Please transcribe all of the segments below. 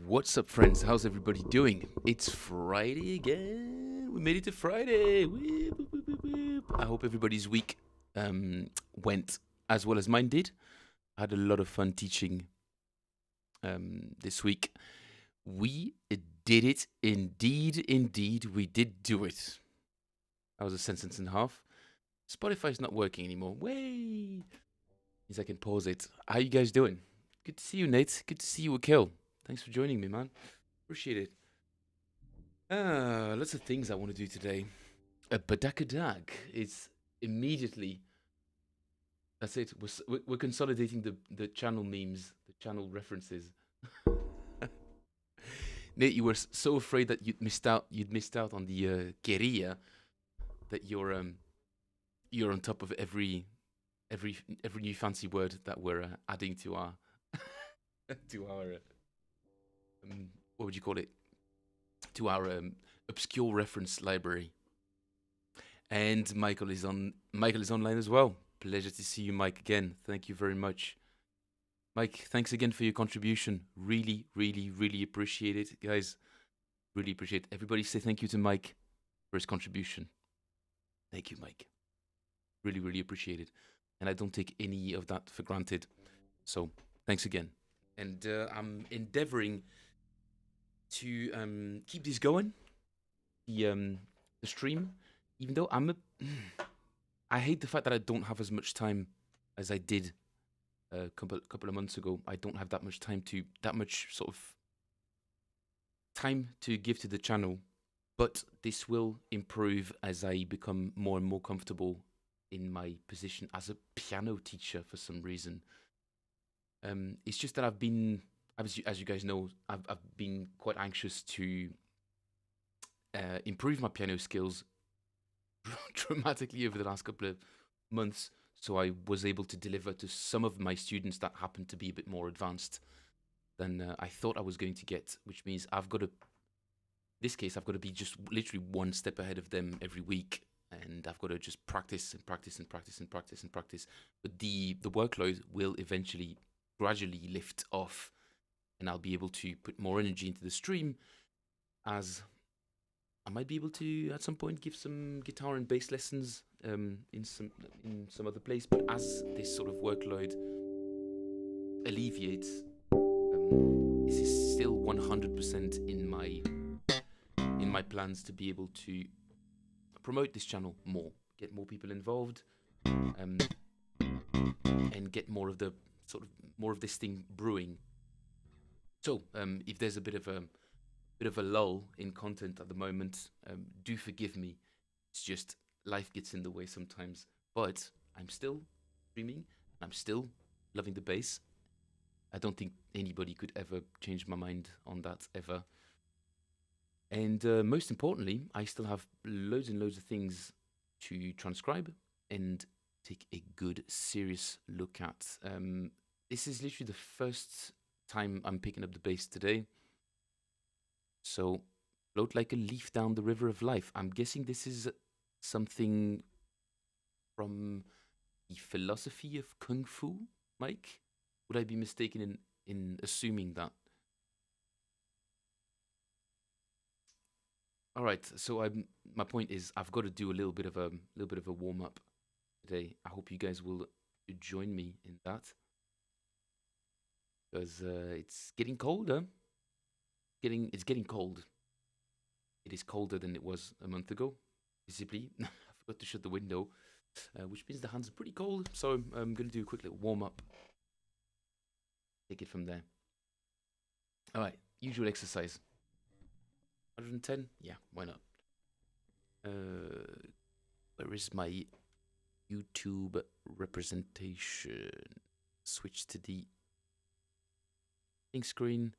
What's up, friends? How's everybody doing? It's Friday again. We made it to Friday. Whoop, whoop, whoop, whoop, whoop. I hope everybody's week went as well as mine did. I had a lot of fun teaching this week. We did it. Indeed, we did do it. That was a sentence and a half. Spotify's not working anymore. Way. Means I can pause it. How you guys doing? Good to see you, Nate. Good to see you, Akil. Thanks for joining me, man. Appreciate it. Lots of things I want to do today. A badakadag is immediately. That's it. We're consolidating the channel memes, the channel references. Nate, you were so afraid that you'd missed out. You'd missed out on the queria, that you're on top of every new fancy word that we're adding to our what would you call it? To our obscure reference library. And Michael is online as well. Pleasure to see you, Mike, again. Thank you very much. Mike, thanks again for your contribution. Really, really, really appreciate it, guys. Really appreciate it. Everybody say thank you to Mike for his contribution. Thank you, Mike. Really, really appreciate it. And I don't take any of that for granted. So thanks again. And I'm endeavoring to keep this going, the stream, even though I hate the fact that I don't have as much time as I did a couple of months ago. I don't have that much sort of time to give to the channel, but this will improve as I become more and more comfortable in my position as a piano teacher for some reason. It's just that I've been, as you guys know, I've been quite anxious to improve my piano skills dramatically over the last couple of months, so I was able to deliver to some of my students that happened to be a bit more advanced than I thought I was going to get, which means I've got to be just literally one step ahead of them every week, and I've got to just practice and practice and practice and practice and practice. But the workload will eventually gradually lift off, and I'll be able to put more energy into the stream, as I might be able to at some point give some guitar and bass lessons in some other place. But as this sort of workload alleviates, this is still 100% in my plans to be able to promote this channel more, get more people involved, and get more of this thing brewing. So, if there's a bit of a lull in content at the moment, do forgive me. It's just life gets in the way sometimes. But I'm still streaming. I'm still loving the bass. I don't think anybody could ever change my mind on that ever. And most importantly, I still have loads and loads of things to transcribe and take a good, serious look at. This is literally the first time I'm picking up the bass today. So, float like a leaf down the river of life. I'm guessing this is something from the philosophy of Kung Fu, Mike? Would I be mistaken in assuming that? All right. So my point is, I've got to do a little bit of a warm up today. I hope you guys will join me in that, because it's getting colder. It's getting cold. It is colder than it was a month ago, visibly. I forgot to shut the window, which means the hands are pretty cold. So I'm going to do a quick little warm up. Take it from there. All right, usual exercise. 110? Yeah, why not? Where is my YouTube representation? Switch to the pink screen.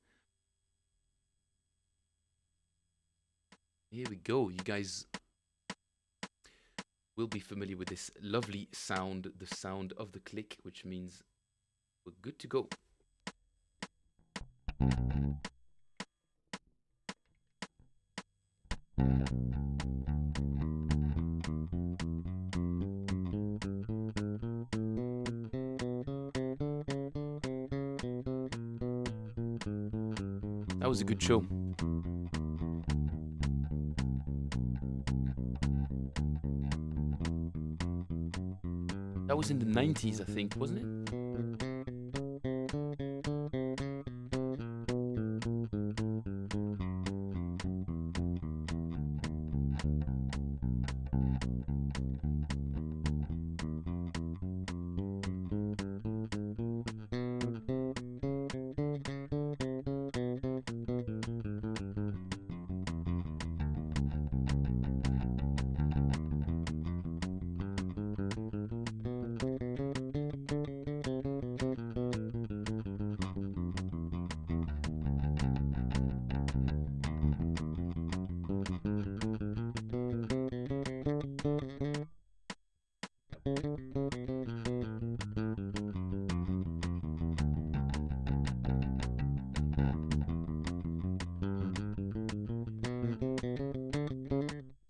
Here we go. You guys will be familiar with this lovely sound, the sound of the click, which means we're good to go. That was a good show. That was in the 90s, I think, wasn't it?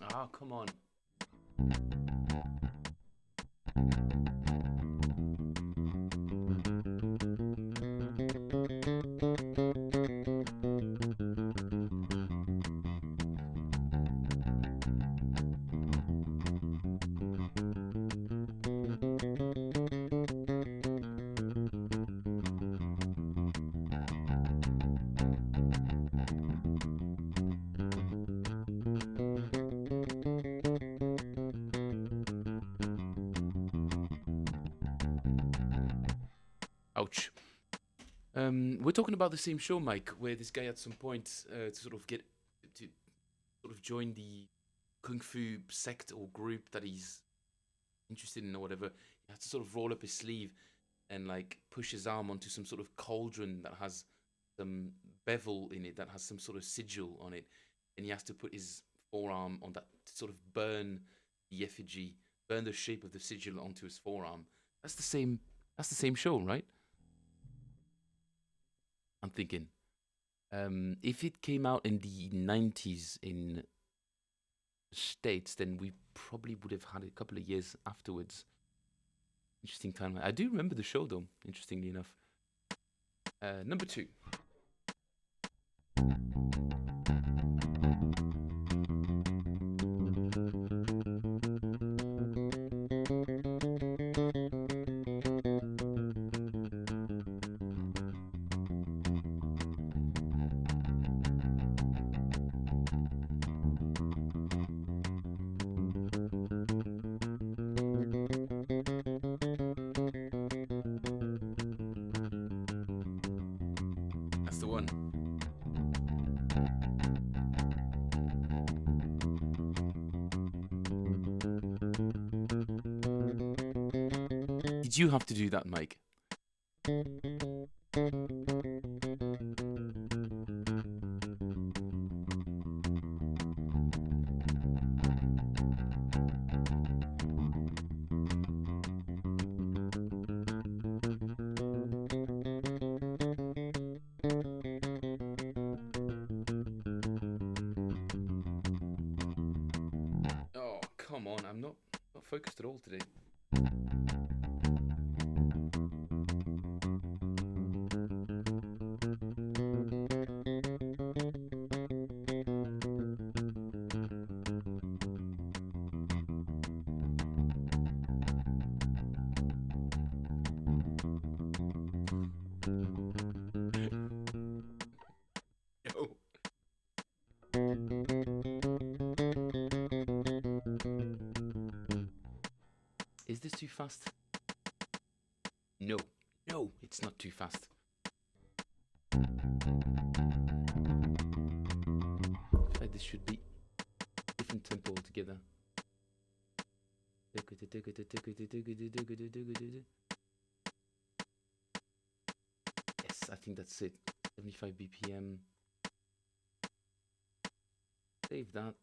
Ah, come on. Ouch. We're talking about the same show, Mike, where this guy at some point to sort of get to sort of join the kung fu sect or group that he's interested in or whatever. He has to sort of roll up his sleeve and like push his arm onto some sort of cauldron that has some bevel in it, that has some sort of sigil on it, and he has to put his forearm on that to sort of burn the effigy, burn the shape of the sigil onto his forearm. That's the same. That's the same show, right? I'm thinking, if it came out in the 90s in the States, then we probably would have had it a couple of years afterwards. Interesting time. I do remember the show, though, interestingly enough. Number 2. That's the one. Did you have to do that, Mike? Oh, come on. I'm not focused at all today. No. Is this too fast? No. No, it's not too fast. I feel like this should be different tempo altogether. Yes, I think that's it. 75 BPM. Save that.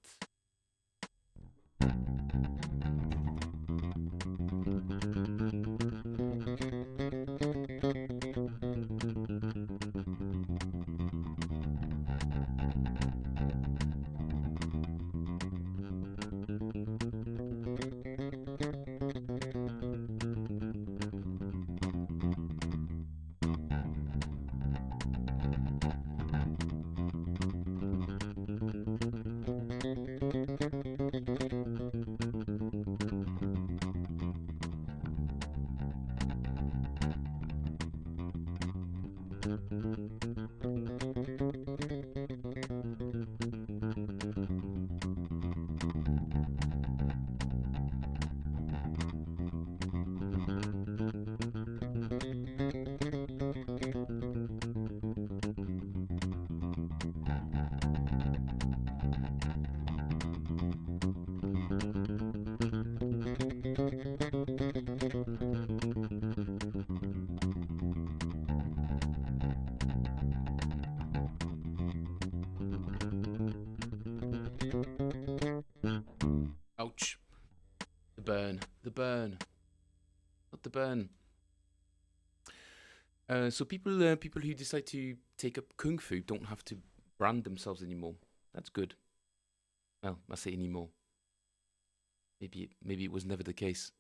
burn. The burn. Not the burn. So people who decide to take up kung fu don't have to brand themselves anymore. That's good. Well, I say anymore. Maybe it was never the case.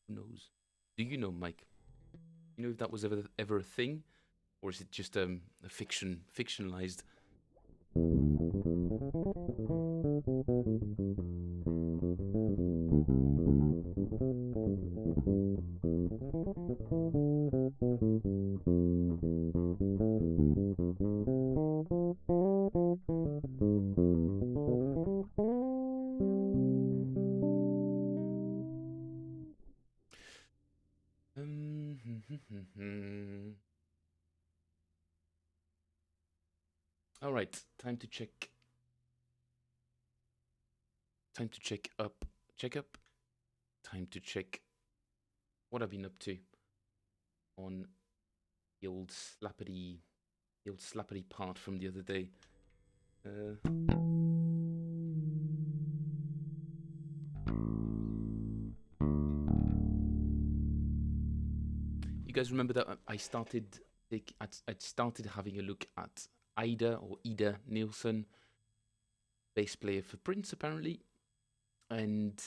Who knows? Do you know, Mike? You know if that was ever a thing, or is it just a fictionalized? All right, time to check. Time to check up. Check up. Time to check what I've been up to on the old slappity part from the other day. You guys remember that I started having a look at Ida Nielsen, bass player for Prince apparently, and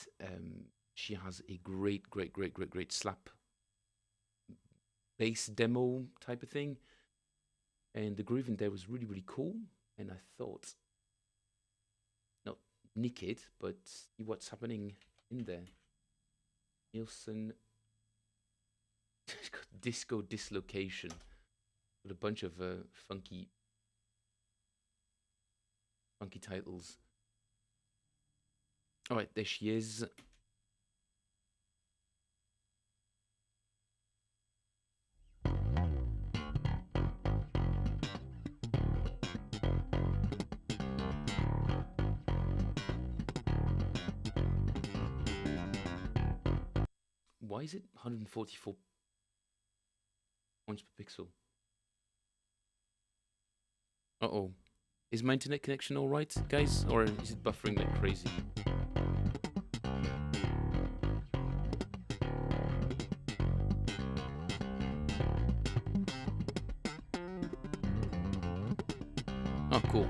she has a great slap bass demo type of thing, and the groove in there was really cool, and I thought, not nick it, but see what's happening in there. Nielsen. It's got Disco Dislocation with a bunch of funky titles. All right, there she is. Why is it 144 points per pixel? Uh-oh. Is my internet connection alright, guys? Or is it buffering like crazy? Oh, cool.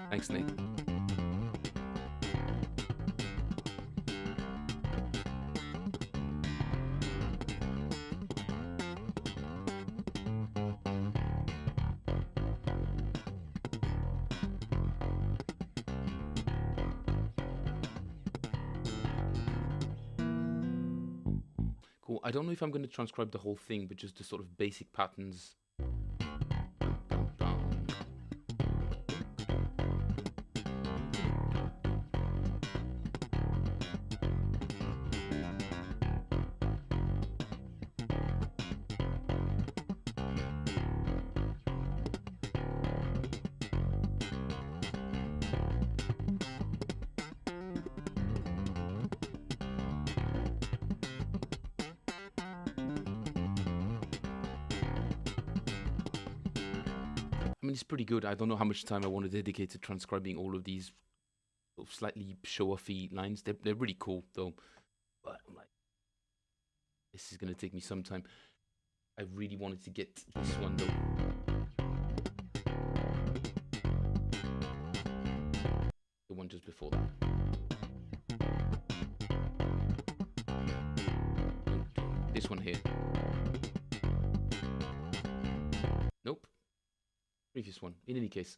Thanks, Nick. Cool. I don't know if I'm going to transcribe the whole thing, but just the sort of basic patterns. I mean, it's pretty good. I don't know how much time I want to dedicate to transcribing all of these sort of slightly show-offy lines. They're really cool, though. But I'm like, this is going to take me some time. I really wanted to get this one, though. The one just before that. This one here. Nope. Previous one. In any case,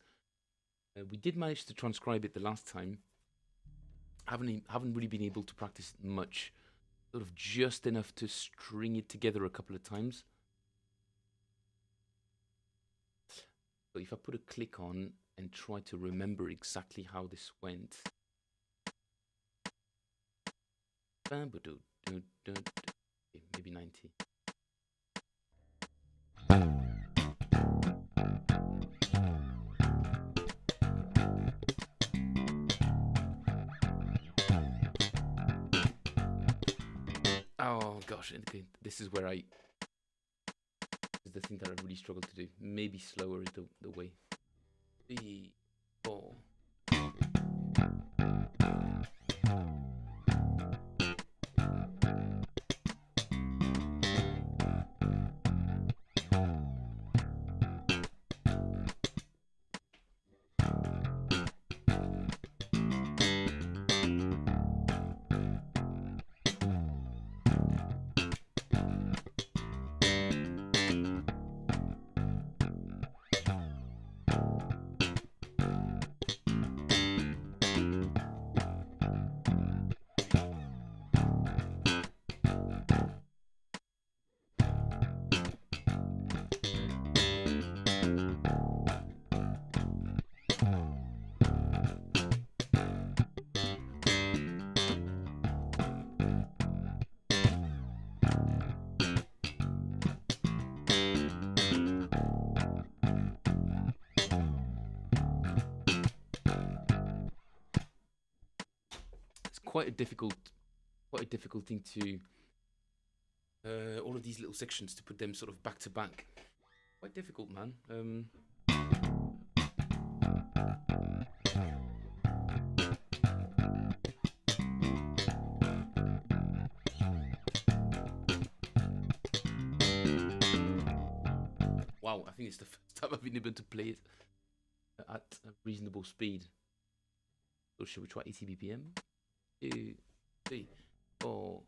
we did manage to transcribe it the last time. Haven't really been able to practice much. Sort of just enough to string it together a couple of times. So if I put a click on and try to remember exactly how this went. Maybe 90. Oh gosh, this is where this is the thing that I really struggle to do. Maybe slower is the way. 3, 4. quite a difficult thing to all of these little sections to put them sort of back to back. Quite difficult, man. Wow, I think it's the first time I've been able to play it at a reasonable speed. So should we try 80 BPM? 2, 3, 4.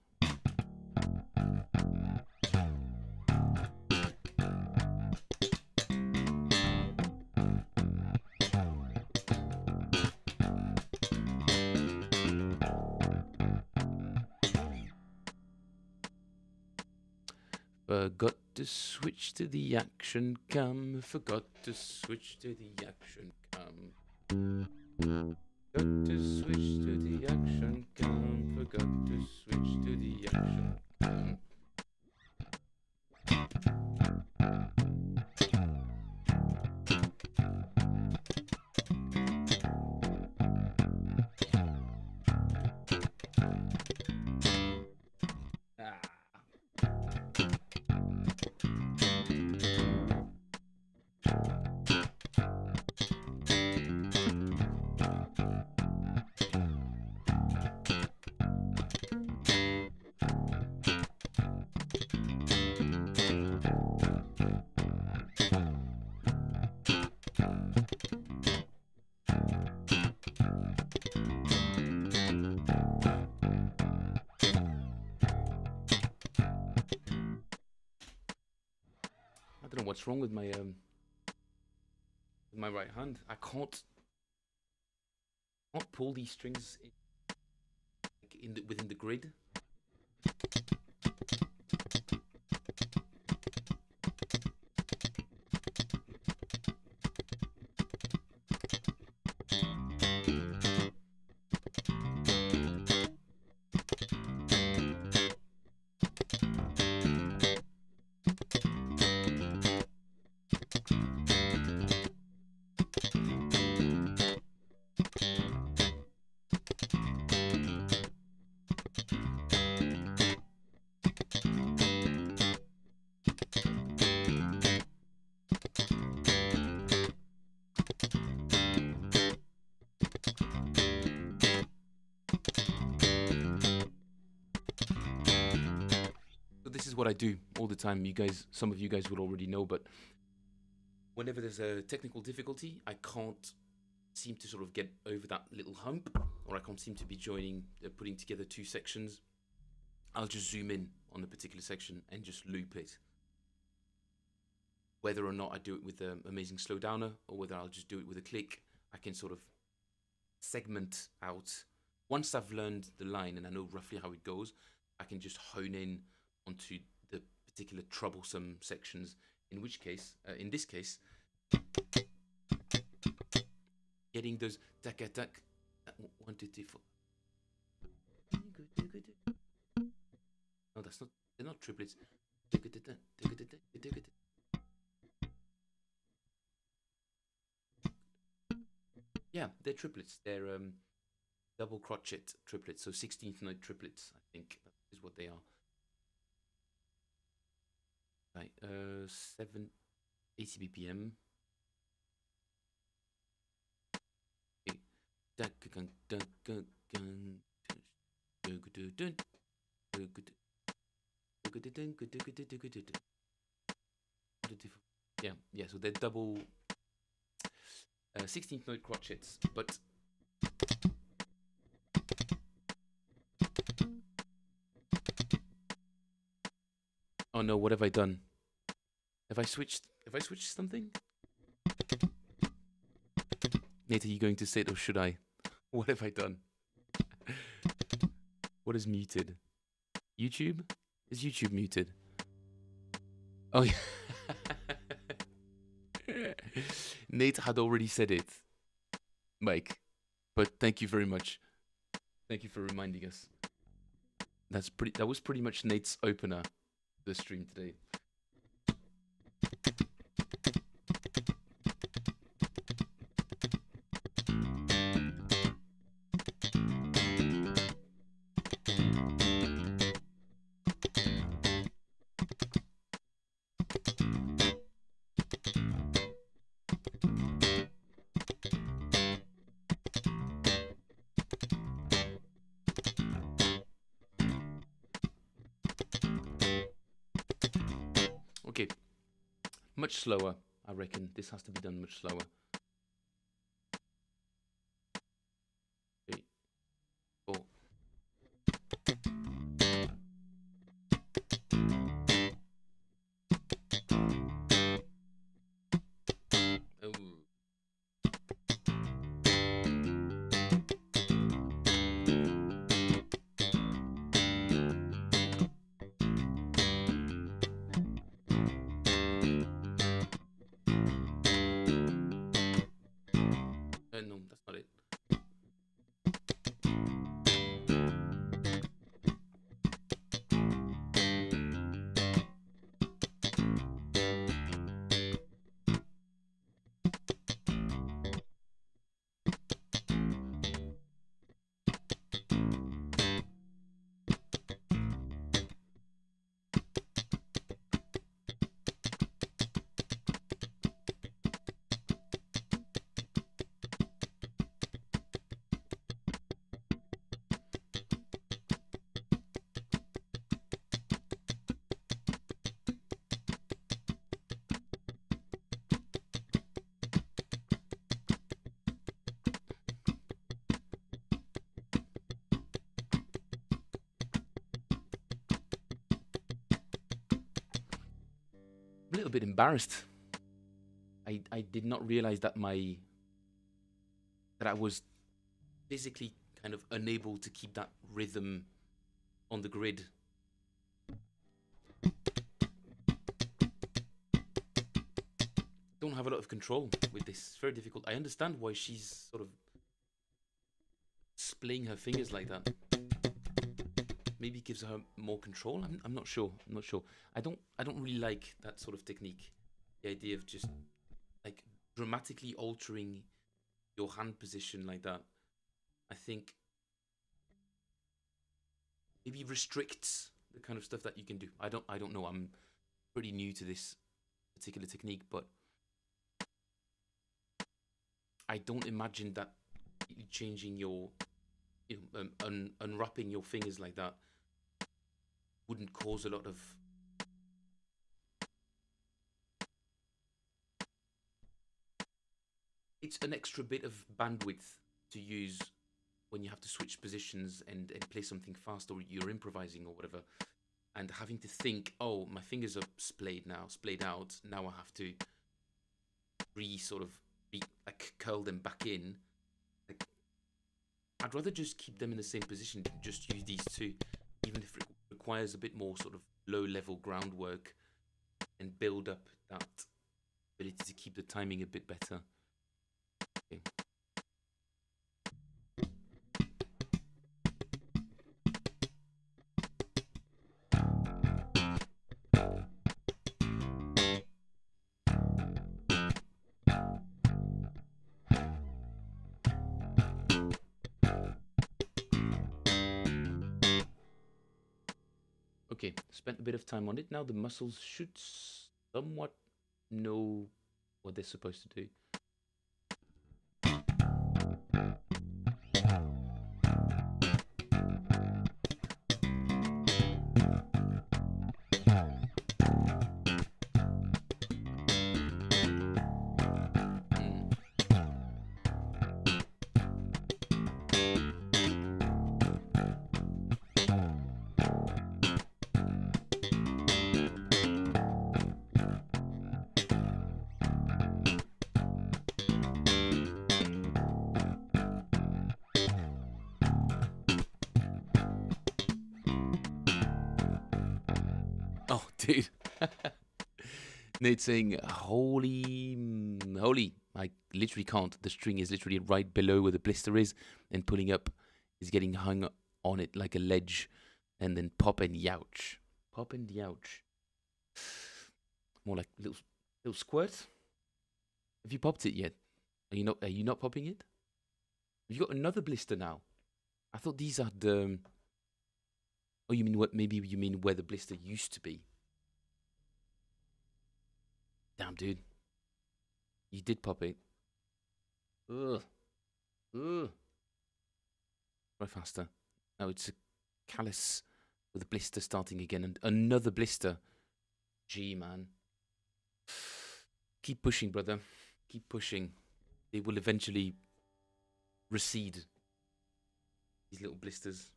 Forgot to switch to the action cam. Forgot to switch to the action cam. Forgot to switch to the action cam. Forgot to switch to the action cam. I don't know what's wrong with my right hand. I can't pull these strings within the grid. This is what I do all the time. Some of you guys will already know, but whenever there's a technical difficulty, I can't seem to sort of get over that little hump, or I can't seem to be putting together two sections. I'll just zoom in on the particular section and just loop it. Whether or not I do it with an amazing slowdowner, or whether I'll just do it with a click, I can sort of segment out. Once I've learned the line and I know roughly how it goes, I can just hone in onto the particular troublesome sections. In this case, getting those tak tak 1 2 3 4. No, they're not triplets. Yeah, they're triplets. They're double crotchet triplets, so 16th note triplets, I think that is what they are. Right, 80 BPM. Yeah, so they're double 16th note crotchets, but oh no, what have I done? Have I switched something? Nate, are you going to say it or should I? What have I done? What is muted? YouTube? Is YouTube muted? Oh yeah. Nate had already said it, Mike, but thank you very much. Thank you for reminding us. That was pretty much Nate's opener to the stream today. Much slower, I reckon. This has to be done much slower. 3, 4. Oh. No, that's not it. A little bit embarrassed. I did not realize that I was physically kind of unable to keep that rhythm on the grid. Don't have a lot of control with this. It's very difficult. I understand why she's sort of splaying her fingers like that. Maybe it gives her more control. I'm not sure. I'm not sure. I don't really like that sort of technique. The idea of just like dramatically altering your hand position like that. I think maybe restricts the kind of stuff that you can do. I don't know. I'm pretty new to this particular technique, but I don't imagine that changing your, unwrapping your fingers like that wouldn't cause a lot of it's an extra bit of bandwidth to use when you have to switch positions and play something fast, or you're improvising or whatever, and having to think, oh, my fingers are splayed out. Now I have to like curl them back in. Like, I'd rather just keep them in the same position. Just use these two, even if it requires a bit more sort of low-level groundwork and build up that ability to keep the timing a bit better. Okay. Okay, spent a bit of time on it. Now the muscles should somewhat know what they're supposed to do. Oh, dude. Nate's saying, holy. I literally can't. The string is literally right below where the blister is, and pulling up is getting hung on it like a ledge, and then pop and youch. Pop and youch. More like little squirt. Have you popped it yet? Are you not popping it? Have you got another blister now? I thought these are the. Oh, you mean what? Maybe you mean where the blister used to be. Damn, dude. You did pop it. Ugh. Ugh. Try faster. Now it's a callus with a blister starting again, and another blister. Gee, man. Keep pushing, brother. Keep pushing. They will eventually recede. These little blisters.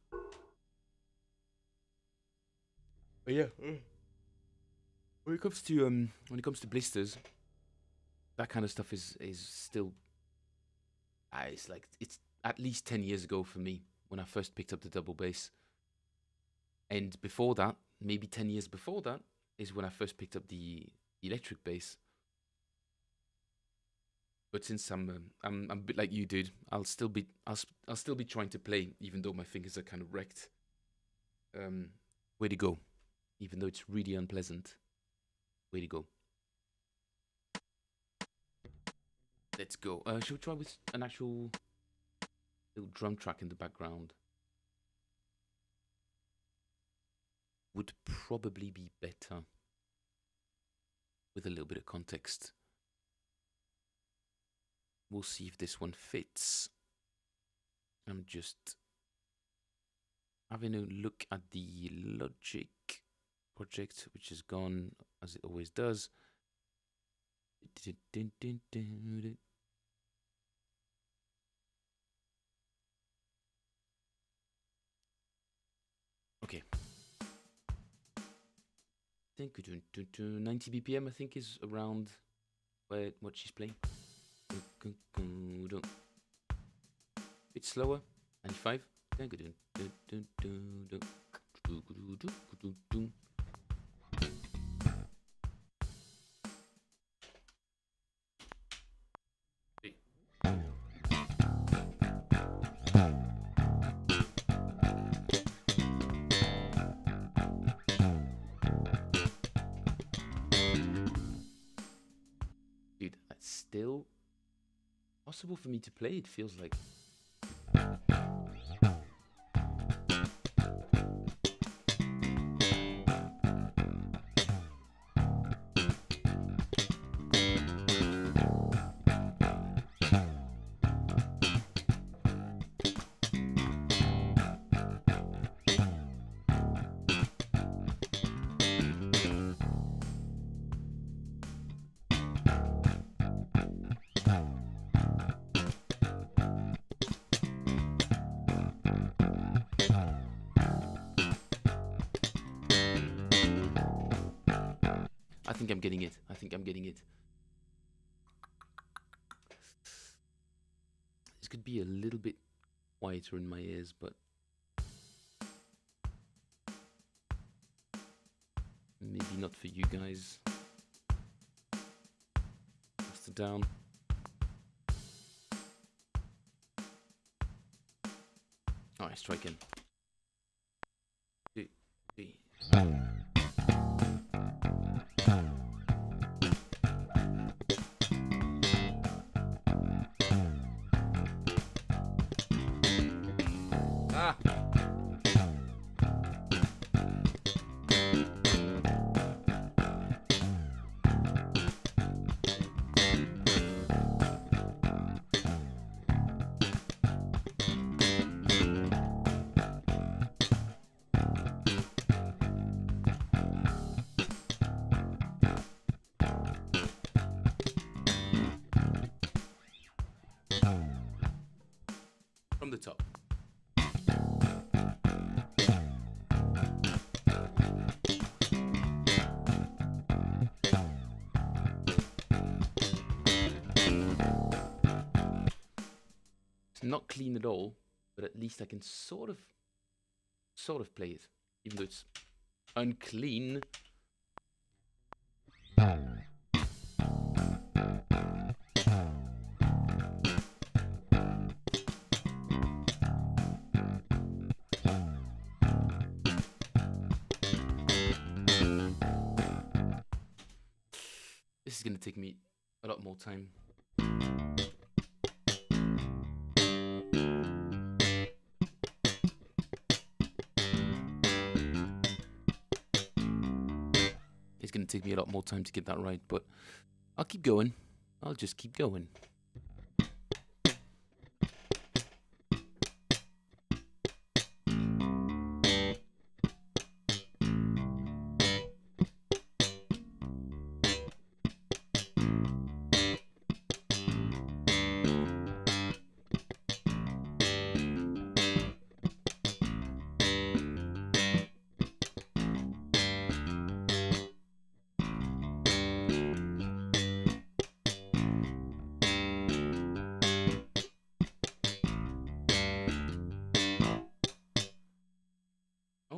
But yeah. When it comes to blisters, that kind of stuff is still. It's like it's at least 10 years ago for me when I first picked up the double bass. And before that, maybe 10 years before that, is when I first picked up the electric bass. But since I'm a bit like you, dude, I'll still be trying to play, even though my fingers are kind of wrecked. Way to go, even though it's really unpleasant. Way to go. Let's go. Should we try with an actual little drum track in the background? Would probably be better with a little bit of context. We'll see if this one fits. I'm just having a look at the Logic project, which is gone as it always does. Okay. I think 90 BPM, I think, is around what she's playing. Bit slower. 95. Dude, that's still possible for me to play, it feels like. I think I'm getting it. I think I'm getting it. This could be a little bit quieter in my ears, but maybe not for you guys. Faster down. Alright, strike in. 2, 3. From the top. It's not clean at all, but at least I can sort of play it, even though it's unclean. This is going to take me a lot more time. It's going to take me a lot more time to get that right, but I'll keep going. I'll just keep going.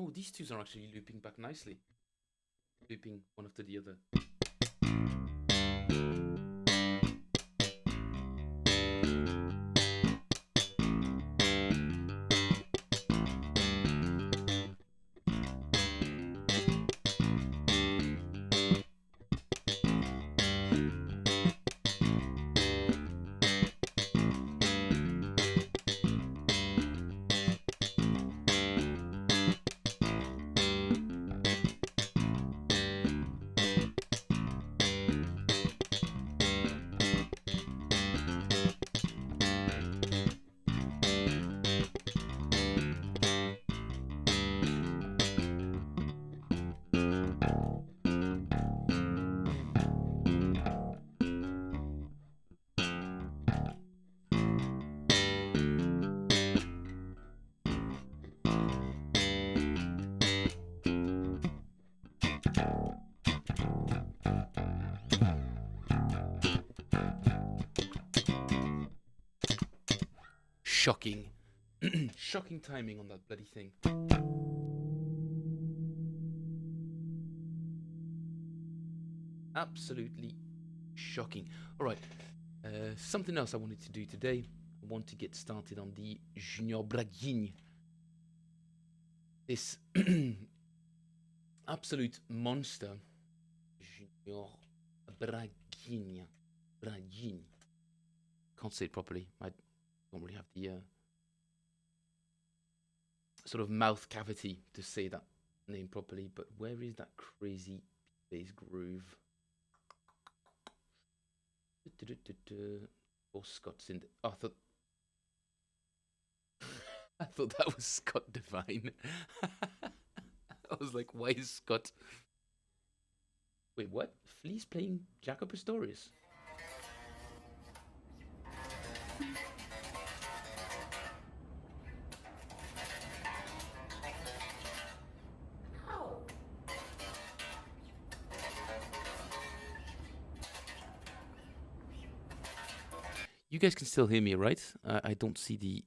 Oh, these twos are actually looping back nicely. Looping one after the other. Shocking. Shocking timing on that bloody thing. Absolutely shocking. All right. Something else I wanted to do today. I want to get started on the Junior Braguinha. This absolute monster. Junior Braguinha. Braguinha. Can't say it properly. I don't really have the sort of mouth cavity to say that name properly. But where is that crazy bass groove? Or Scott's in. Oh, I thought that was Scott Divine. I was like, why is Scott? Wait, what? Flea's playing Jaco Pastorius. You guys can still hear me, right? I don't see the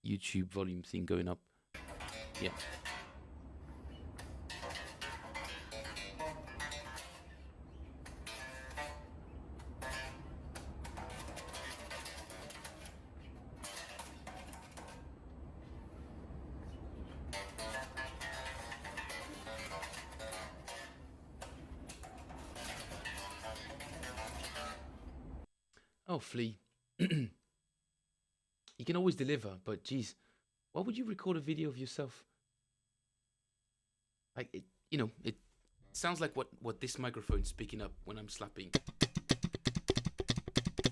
YouTube volume thing going up. Yeah. Oh, Flea. You can always deliver, but geez, why would you record a video of yourself? Like, it sounds like what this microphone's picking up when I'm slapping.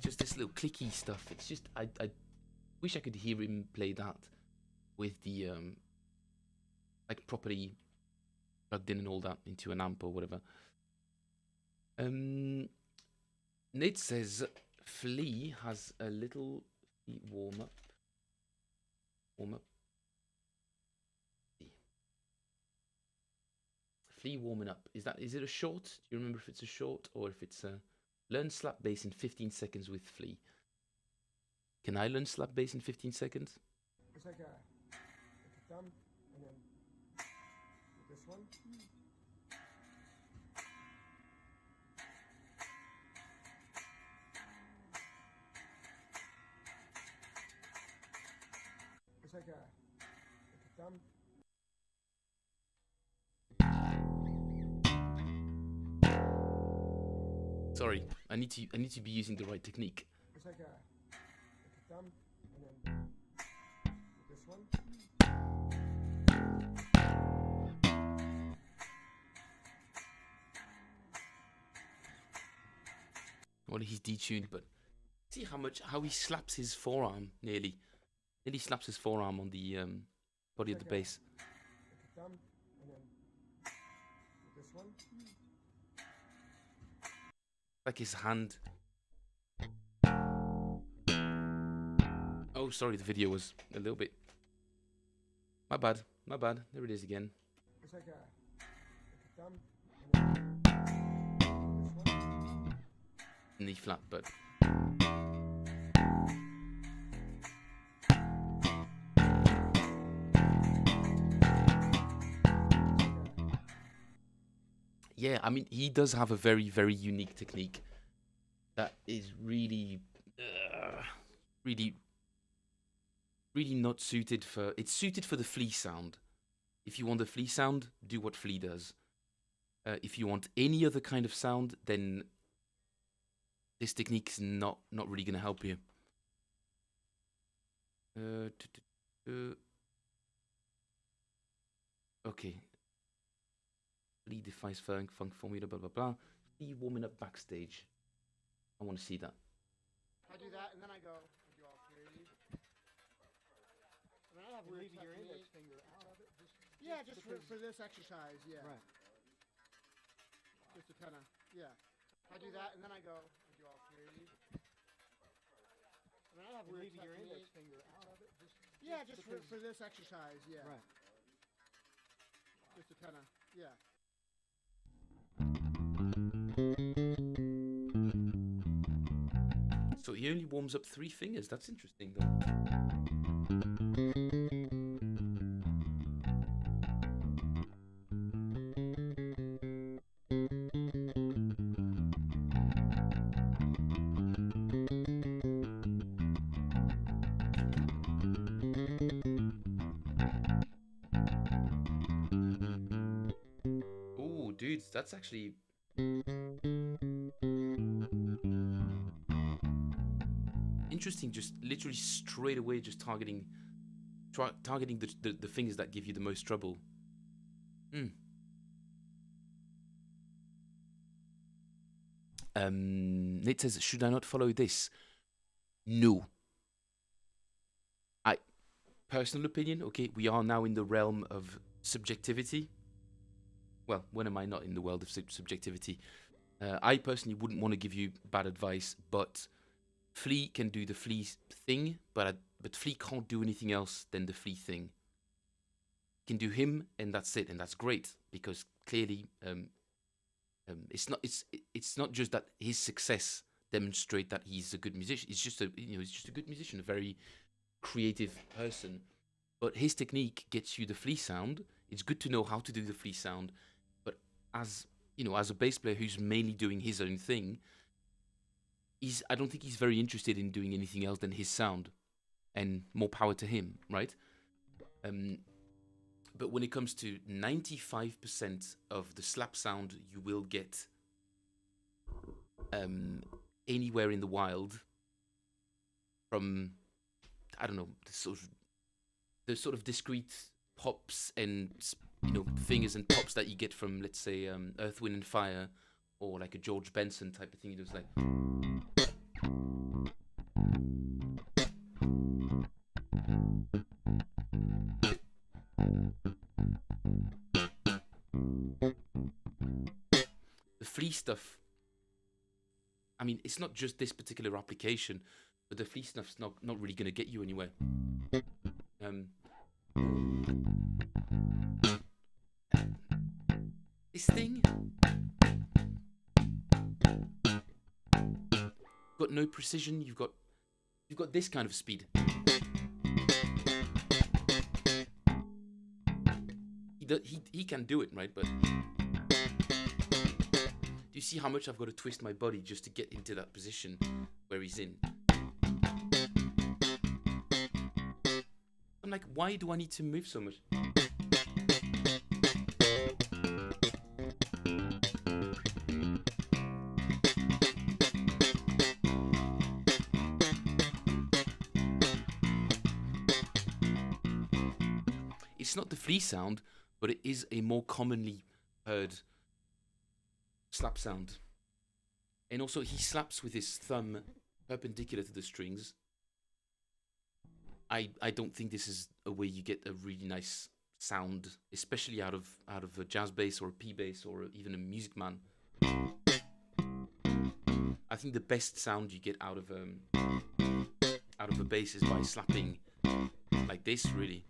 Just this little clicky stuff. It's just, I wish I could hear him play that with the, like, properly plugged in and all that into an amp or whatever. Nate says Flea has a little warm up. Flea warming up. Is it a short? Do you remember if it's a short or if it's a learn slap bass in 15 seconds with Flea? Can I learn slap bass in 15 seconds? It's like a thumb and then this one. It's like a thumb. Sorry, I need to be using the right technique. It's like a thumb and then this one. Well, he's detuned, but see how he slaps his forearm nearly slaps his forearm on the body of the bass. Like a thumb and then this one. Like his hand. Oh, sorry, the video was a little bit. My bad. There it is again. It's like a thumb and then this one. Knee flat, but. yeah, I mean, he does have a very, very unique technique that is really, really, really not suited for. It's suited for the Flea sound. If you want the Flea sound, do what Flea does. If you want any other kind of sound, then this technique is not really gonna help you. Okay. Flea defies funk formula, blah blah blah. Flea warming up backstage. I want to see that. I do that, and then I go. I do all three of these. And then I have weird leaving your index technique. finger out of it. Yeah, just for this exercise. Yeah. Right. Just to kind of, yeah. I do that, and then I go. I do all three of these. And then I have weird Leaving your index technique. finger out of it. Yeah, just for this exercise. Yeah. Right. Just to kind of, yeah. So he only warms up 3 fingers. That's interesting, though. Oh, dudes, that's actually interesting. Just literally straight away, just targeting the fingers that give you the most trouble. Nate says, should I not follow this? No. Personal opinion, okay, we are now in the realm of subjectivity. Well, when am I not in the world of subjectivity? I personally wouldn't want to give you bad advice, but Flea can do the Flea thing, but Flea can't do anything else than the Flea thing. He can do him, and that's it, and that's great, because clearly it's not just that his success demonstrate that he's a good musician. He's just a good musician, a very creative person. But his technique gets you the Flea sound. It's good to know how to do the Flea sound, but as a bass player who's mainly doing his own thing, I don't think he's very interested in doing anything else than his sound, and more power to him, right? But when it comes to 95% of the slap sound you will get anywhere in the wild, from, I don't know, the sort of discrete pops and fingers and pops that you get from, let's say, Earth, Wind and Fire, or like a George Benson type of thing. It was like, the Flea stuff. I mean, it's not just this particular application, but the Flea stuff's not really going to get you anywhere. This thing got no precision. You've got this kind of speed. He can do it, right? But do you see how much I've got to twist my body just to get into that position where he's in? I'm like, why do I need to move so much? It's not the Flea sound, but it is a more commonly heard slap sound. And also, he slaps with his thumb perpendicular to the strings. I don't think this is a way you get a really nice sound, especially out of a jazz bass or a P bass or even a Music Man. I think the best sound you get out of a bass is by slapping like this, really.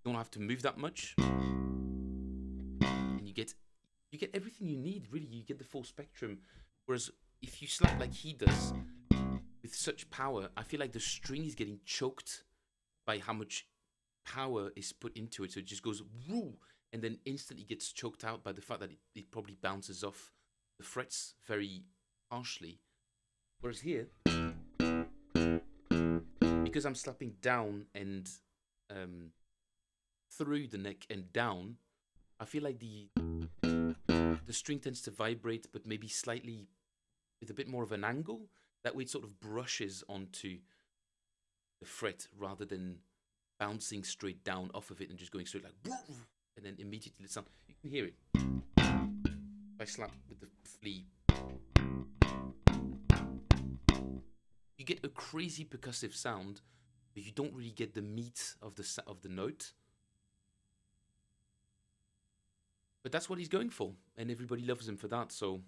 You don't have to move that much, and you get everything you need. Really, you get the full spectrum. Whereas if you slap like he does with such power, I feel like the string is getting choked by how much power is put into it, so it just goes woo, and then instantly gets choked out by the fact that it probably bounces off the frets very harshly. Whereas here, because I'm slapping down and through the neck and down, I feel like the string tends to vibrate, but maybe slightly with a bit more of an angle. That way, it sort of brushes onto the fret rather than bouncing straight down off of it and just going straight like, and then immediately the sound. You can hear it. If I slap with the flea, you get a crazy percussive sound, but you don't really get the meat of the note. But that's what he's going for, and everybody loves him for that. So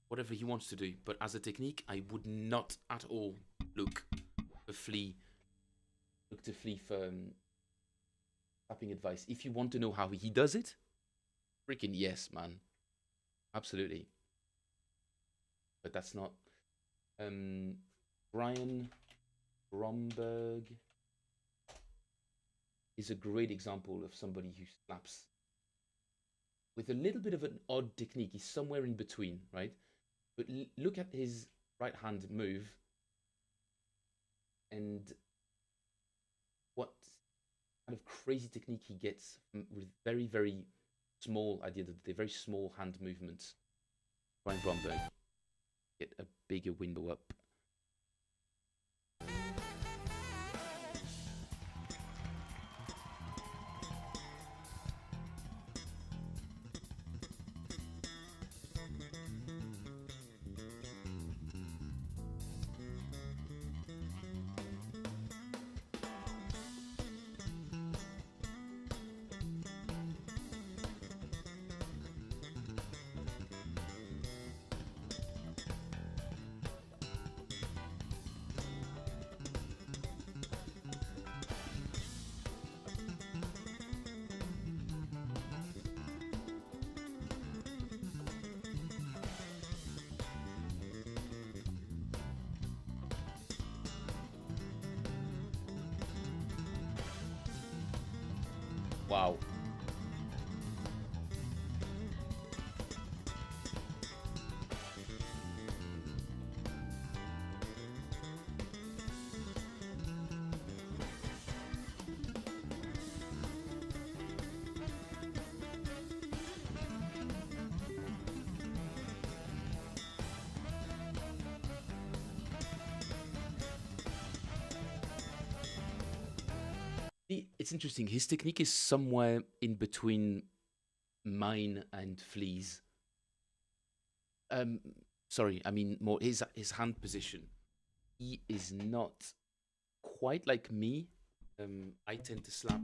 whatever he wants to do. But as a technique, I would not at all look for flea. Look to flea for tapping advice. If you want to know how he does it, freaking yes, man. Absolutely. But that's not. Brian Bromberg is a great example of somebody who slaps with a little bit of an odd technique. He's somewhere in between, right? But look at his right hand move and what kind of crazy technique he gets with very, very small, at the end of the day, very small hand movements. Brian Bromberg, get a bigger window up. Wow. It's interesting. His technique is somewhere in between mine and Flea's. Um, sorry, I mean more his hand position. He is not quite like me. I tend to slap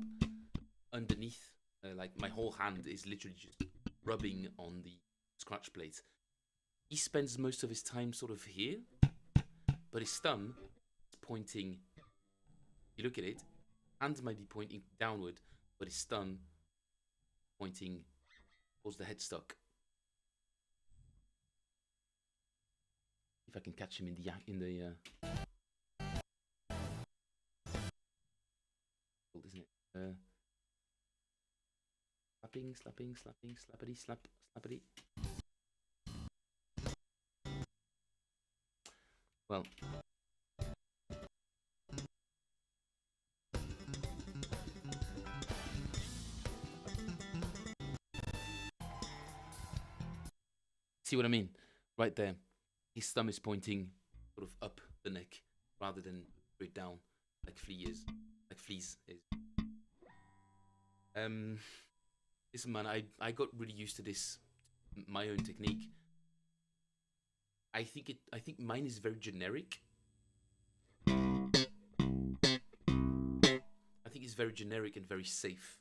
underneath, like my whole hand is literally just rubbing on the scratch plate. He spends most of his time sort of here, but his thumb is pointing. You look at it, hand might be pointing downward, but his thumb pointing towards the headstock. If I can catch him in the isn't it? Slapping, slapping, slapping, slappity, slap, slappity. Well, see what I mean? Right there. His thumb is pointing sort of up the neck rather than straight down like Flea's is. Listen, man, I got really used to this, my own technique. I think mine is very generic. I think it's very generic and very safe.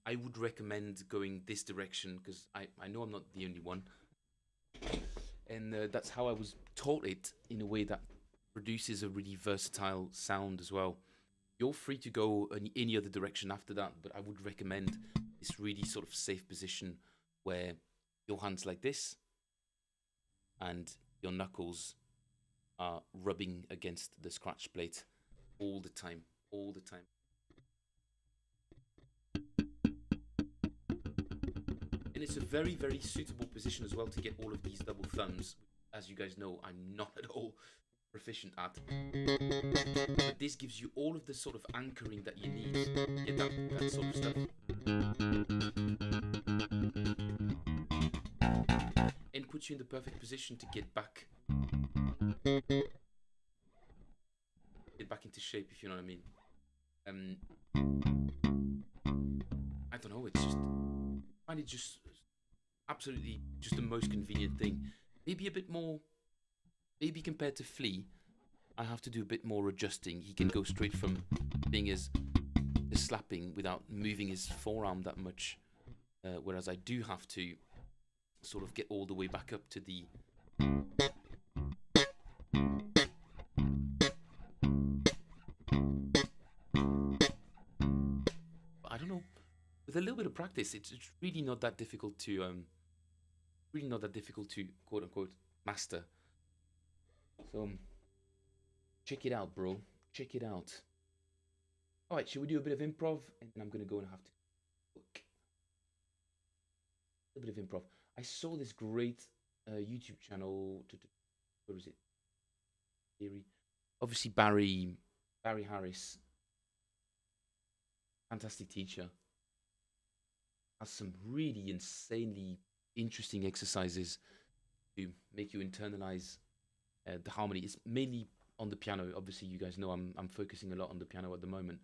I would recommend going this direction because I know I'm not the only one. And that's how I was taught it in a way that produces a really versatile sound as well. You're free to go in any other direction after that, but I would recommend this really sort of safe position where your hands like this and your knuckles are rubbing against the scratch plate all the time, all the time. And it's a very, very suitable position as well to get all of these double thumbs. As you guys know, I'm not at all proficient at. But this gives you all of the sort of anchoring that you need to get that sort of stuff. And puts you in the perfect position to get back into shape, if you know what I mean. I don't know, it's just, I find it just absolutely just the most convenient thing. Maybe a bit more, maybe compared to Flea, I have to do a bit more adjusting. He can go straight from being as slapping without moving his forearm that much, whereas I do have to sort of get all the way back up to the I don't know. With a little bit of practice, it's really not that difficult to quote unquote master. So check it out, bro. Check it out. All right, should we do a bit of improv? And then I'm gonna go and have to look. A bit of improv. I saw this great YouTube channel. What was it? Theory. Obviously Barry Harris. Fantastic teacher. Has some really insanely interesting exercises to make you internalize the harmony. It's mainly on the piano. Obviously, you guys know I'm focusing a lot on the piano at the moment,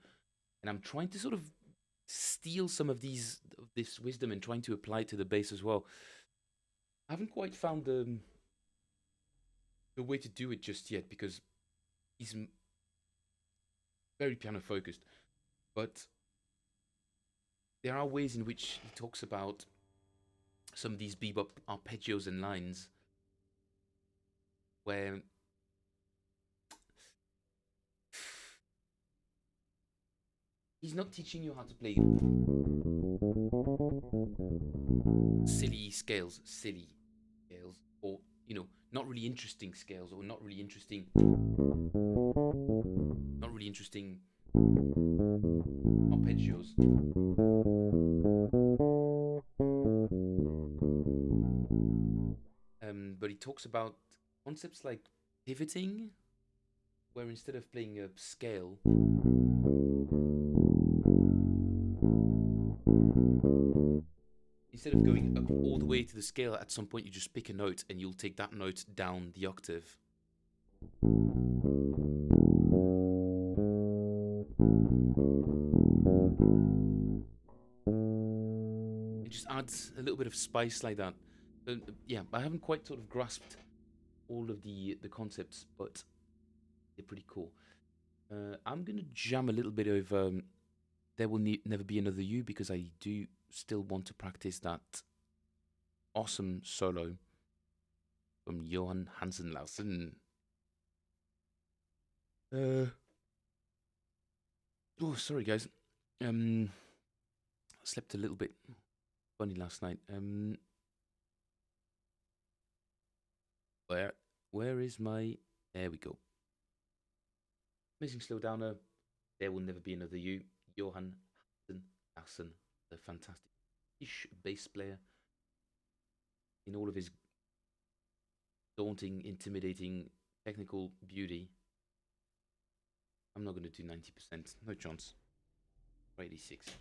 and I'm trying to sort of steal some of this wisdom and trying to apply it to the bass as well. I haven't quite found the way to do it just yet because he's very piano focused, but there are ways in which he talks about some of these bebop arpeggios and lines where he's not teaching you how to play silly scales, or, you know, not really interesting scales, or not really interesting arpeggios. But he talks about concepts like pivoting, where instead of playing a scale, instead of going up all the way to the scale, at some point you just pick a note and you'll take that note down the octave. It just adds a little bit of spice like that. Yeah, I haven't quite sort of grasped all of the concepts, but they're pretty cool. I'm gonna jam a little bit over There Will Never Be Another You, because I do still want to practice that awesome solo from Johan Hansen Larsen. Oh, sorry guys. Slept a little bit funny last night. Where is my... There we go. Amazing slow downer. There Will Never Be Another You. Johan Hansen Larsen, the fantastic ish bass player, in all of his daunting, intimidating, technical beauty. I'm not going to do 90%. No chance. 86.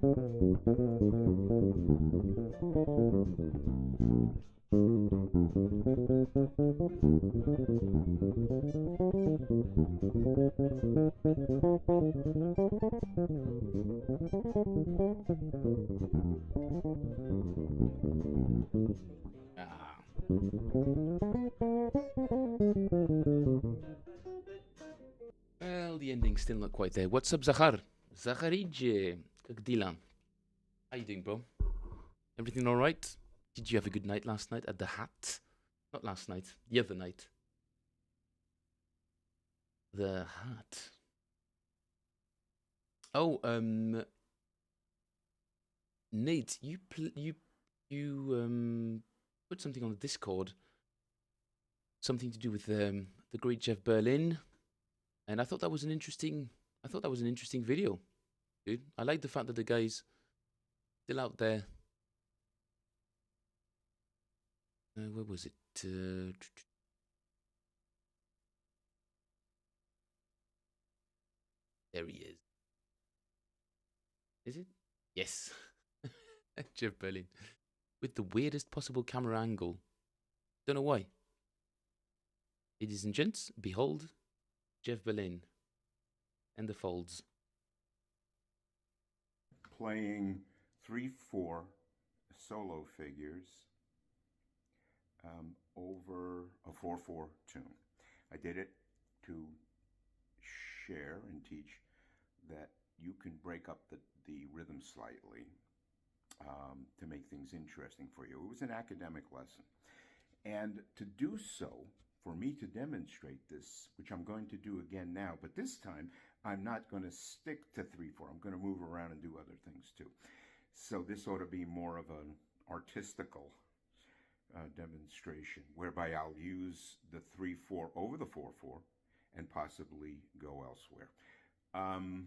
Ah. Well, the ending's still not quite there. What's up, Zahar? Zaharije. Как дела? How you doing, bro? Everything all right? Did you have a good night last night at the Hat? Not last night, the other night. The Hat. Oh, Nate, you put something on the Discord, something to do with the great Jeff Berlin, and I thought that was an interesting. I thought that was an interesting video, dude. I like the fact that the guy's still out there. Where was it? There he is. Is it? Yes. Jeff Berlin. With the weirdest possible camera angle. Don't know why. Ladies and gents, behold Jeff Berlin and the folds. Playing 3/4 solo figures over a 4/4 tune. I did it to share and teach that you can break up the rhythm slightly to make things interesting for you. It was an academic lesson. And to do so, for me to demonstrate this, which I'm going to do again now, but this time I'm not going to stick to 3/4. I'm going to move around and do other things too. So this ought to be more of an artistical demonstration, whereby I'll use the 3/4 over the 4/4 and possibly go elsewhere. To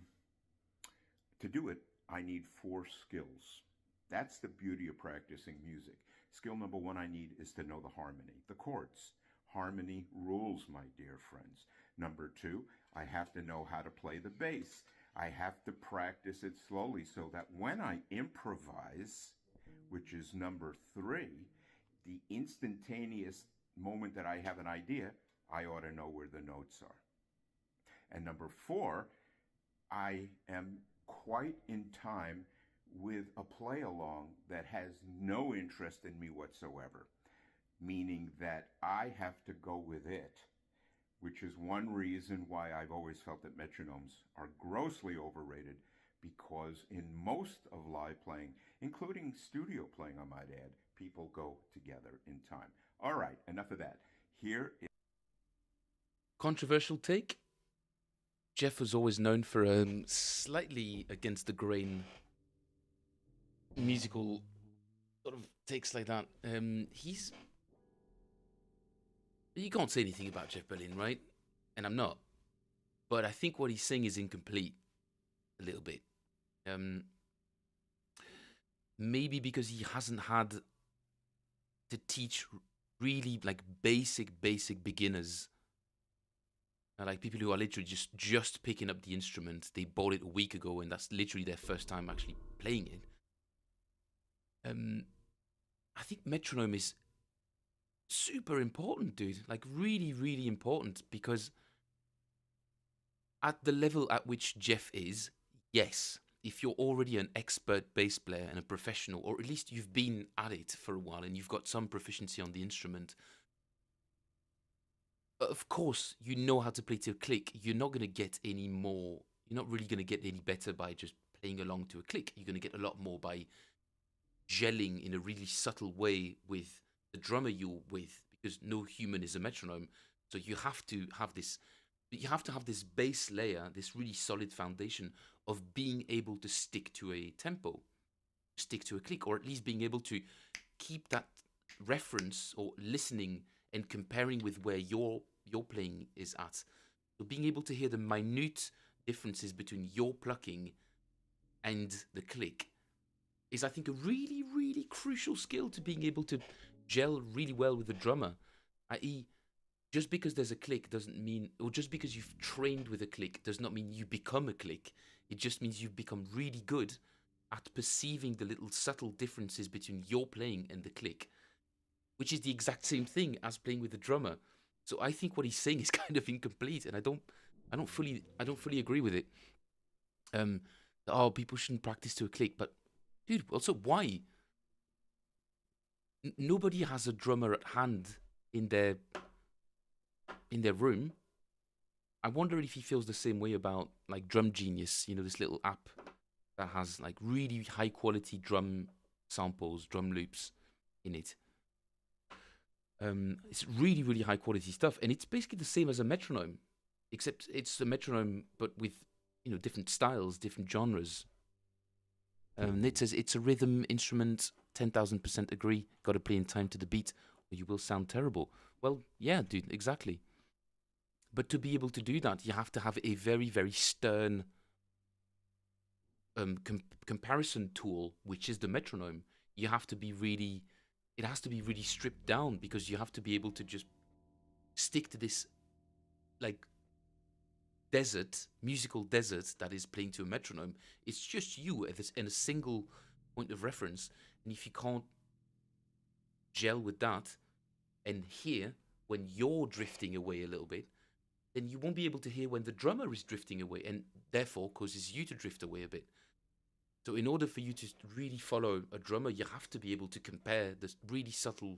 do it, I need 4 skills. That's the beauty of practicing music. Skill number 1 I need is to know the harmony, the chords. Harmony rules, my dear friends. Number 2, I have to know how to play the bass. I have to practice it slowly so that when I improvise, which is number 3, the instantaneous moment that I have an idea, I ought to know where the notes are. And number 4, I am quite in time with a play along that has no interest in me whatsoever, meaning that I have to go with it, which is one reason why I've always felt that metronomes are grossly overrated, because in most of live playing, including studio playing, I might add, people go together in time. All right, enough of that. Here is Controversial take. Jeff was always known for slightly against the grain musical sort of takes like that. You can't say anything about Jeff Berlin, right? And I'm not. But I think what he's saying is incomplete a little bit. Maybe because he hasn't had to teach really like basic beginners. Like people who are literally just picking up the instrument. They bought it a week ago and that's literally their first time actually playing it. I think metronome is super important, dude. Like really, really important, because at the level at which Jeff is, yes, if you're already an expert bass player and a professional, or at least you've been at it for a while and you've got some proficiency on the instrument, of course, you know how to play to a click. You're not going to get any more, you're not really going to get any better by just playing along to a click. You're going to get a lot more by gelling in a really subtle way with the drummer you're with, because no human is a metronome. So you have to have this base layer, this really solid foundation of being able to stick to a tempo, stick to a click, or at least being able to keep that reference or listening and comparing with where your playing is at. So being able to hear the minute differences between your plucking and the click is, I think, a really, really crucial skill to being able to gel really well with the drummer. I.e., just because there's a click doesn't mean, or just because you've trained with a click does not mean you become a click. It just means you've become really good at perceiving the little subtle differences between your playing and the click, which is the exact same thing as playing with the drummer. So I think what he's saying is kind of incomplete, and I don't fully agree with it. Oh, people shouldn't practice to a click, but dude, also why? Nobody has a drummer at hand in their room. I wonder if he feels the same way about like Drum Genius, this little app that has like really high quality drum samples, drum loops in it. It's really, really high quality stuff, and it's basically the same as a metronome, except it's a metronome but with different styles, different genres. It says it's a rhythm instrument. 10,000% agree. Got to play in time to the beat, or you will sound terrible. Well, yeah, dude, exactly. But to be able to do that, you have to have a very, very stern comparison tool, which is the metronome. You have to be really, it has to be really stripped down, because you have to be able to just stick to this, like, musical desert that is playing to a metronome. It's just you and a single point of reference. And if you can't gel with that and hear when you're drifting away a little bit, then you won't be able to hear when the drummer is drifting away, and therefore causes you to drift away a bit. So in order for you to really follow a drummer, you have to be able to compare the really subtle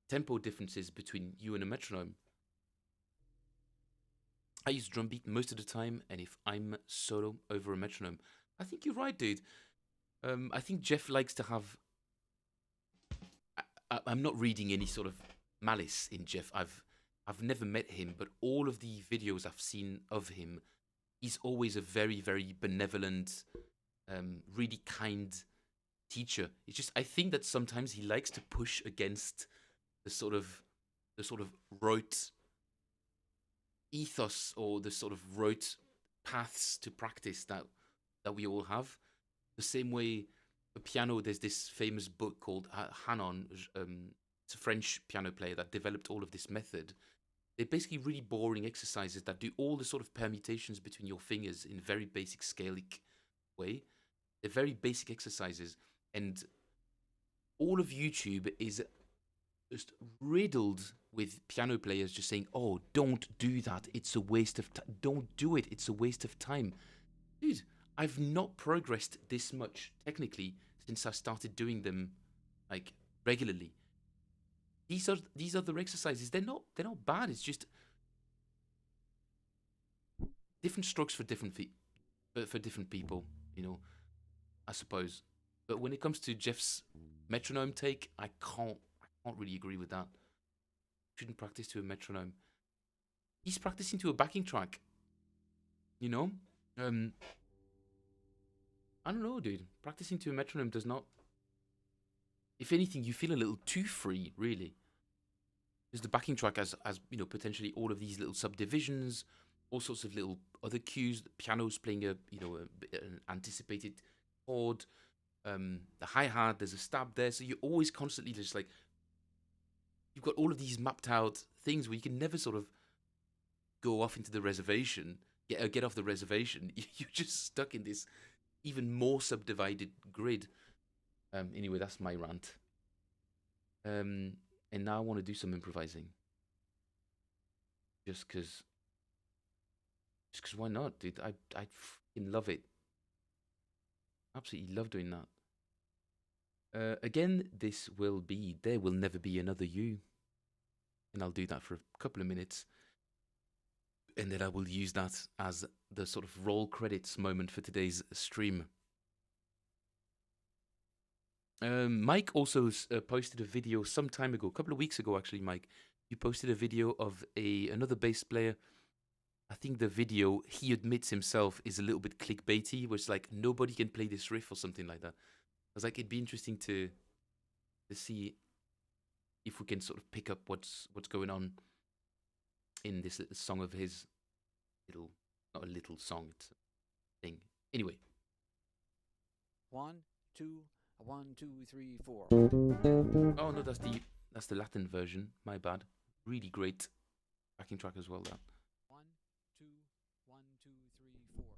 tempo differences between you and a metronome. I use drum beat most of the time, and if I'm solo over a metronome, I think you're right, dude. I think Jeff likes to have... I'm not reading any sort of malice in Jeff. I've never met him, but all of the videos I've seen of him, he's always a very, very benevolent, really kind teacher. It's just, I think that sometimes he likes to push against the sort of rote ethos, or the sort of rote paths to practice that we all have. The same way for piano, there's this famous book called Hanon. It's a French piano player that developed all of this method. They're basically really boring exercises that do all the sort of permutations between your fingers in a very basic scalic way. They're very basic exercises, and all of YouTube is just riddled with piano players just saying, "Oh, don't do that. It's a waste of time. Don't do it. It's a waste of time." Dude, I've not progressed this much technically since I started doing them like regularly. These other exercises, they're not bad. It's just different strokes for different for different people, I suppose. But when it comes to Jeff's metronome take, I can't really agree with that. Shouldn't practice to a metronome. He's practicing to a backing track. I don't know, dude. Practicing to a metronome does not... If anything, you feel a little too free, really. Because the backing track has potentially all of these little subdivisions, all sorts of little other cues. The piano's playing an anticipated chord. The hi-hat, there's a stab there. So you're always constantly just like... You've got all of these mapped out things where you can never sort of go off into the reservation, get off the reservation. You're just stuck in this even more subdivided grid. Anyway, that's my rant. And now I want to do some improvising. Just cause why not, dude? I fucking love it. Absolutely love doing that. Again, there will never be another you. And I'll do that for a couple of minutes. And then I will use that as the sort of roll credits moment for today's stream. Mike also posted a video some time ago, a couple of weeks ago actually, Mike. You posted a video of another bass player. I think the video, he admits himself, is a little bit clickbaity, where it's like, nobody can play this riff or something like that. I was like, it'd be interesting to see if we can sort of pick up what's going on in this little song of his. Not a little song, it's a thing. Anyway. 1, 2, 1, 2, 3, 4. Oh no, that's the Latin version. My bad. Really great backing track as well. That. 1, 2, 1, 2, 3, 4.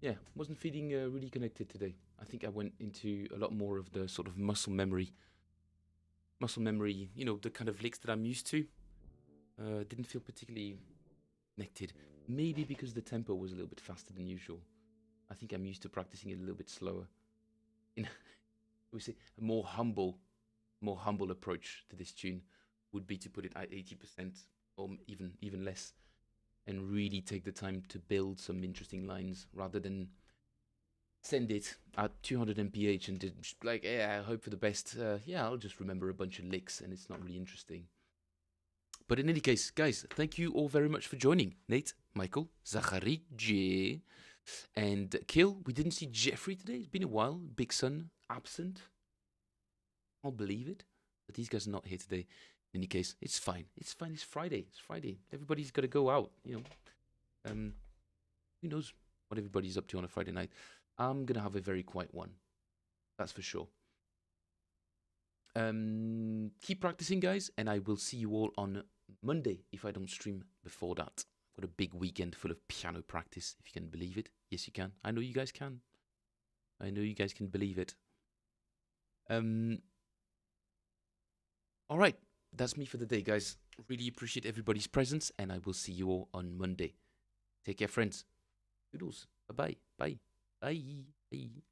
Yeah, wasn't feeling really connected today. I think I went into a lot more of the sort of muscle memory, the kind of licks that I'm used to. Didn't feel particularly connected. Maybe because the tempo was a little bit faster than usual. I think I'm used to practicing it a little bit slower. We say a more humble approach to this tune would be to put it at 80% or even less, and really take the time to build some interesting lines rather than send it at 200 mph and just like, yeah, I hope for the best. I'll just remember a bunch of licks and it's not really interesting. But in any case, guys, thank you all very much for joining. Nate, Michael, Zachary, Jay, and Kill. We didn't see Jeffrey today. It's been a while. Big Son absent. I'll believe it. But these guys are not here today. In any case, it's fine. It's fine. It's Friday. Everybody's got to go out, who knows what everybody's up to on a Friday night. I'm going to have a very quiet one. That's for sure. Keep practicing, guys, and I will see you all on Monday if I don't stream before that. Got a big weekend full of piano practice, if you can believe it. Yes, you can. I know you guys can. I know you guys can believe it. All right. That's me for the day, guys. Really appreciate everybody's presence, and I will see you all on Monday. Take care, friends. Toodles. Bye-bye. Bye. Bye. Bye.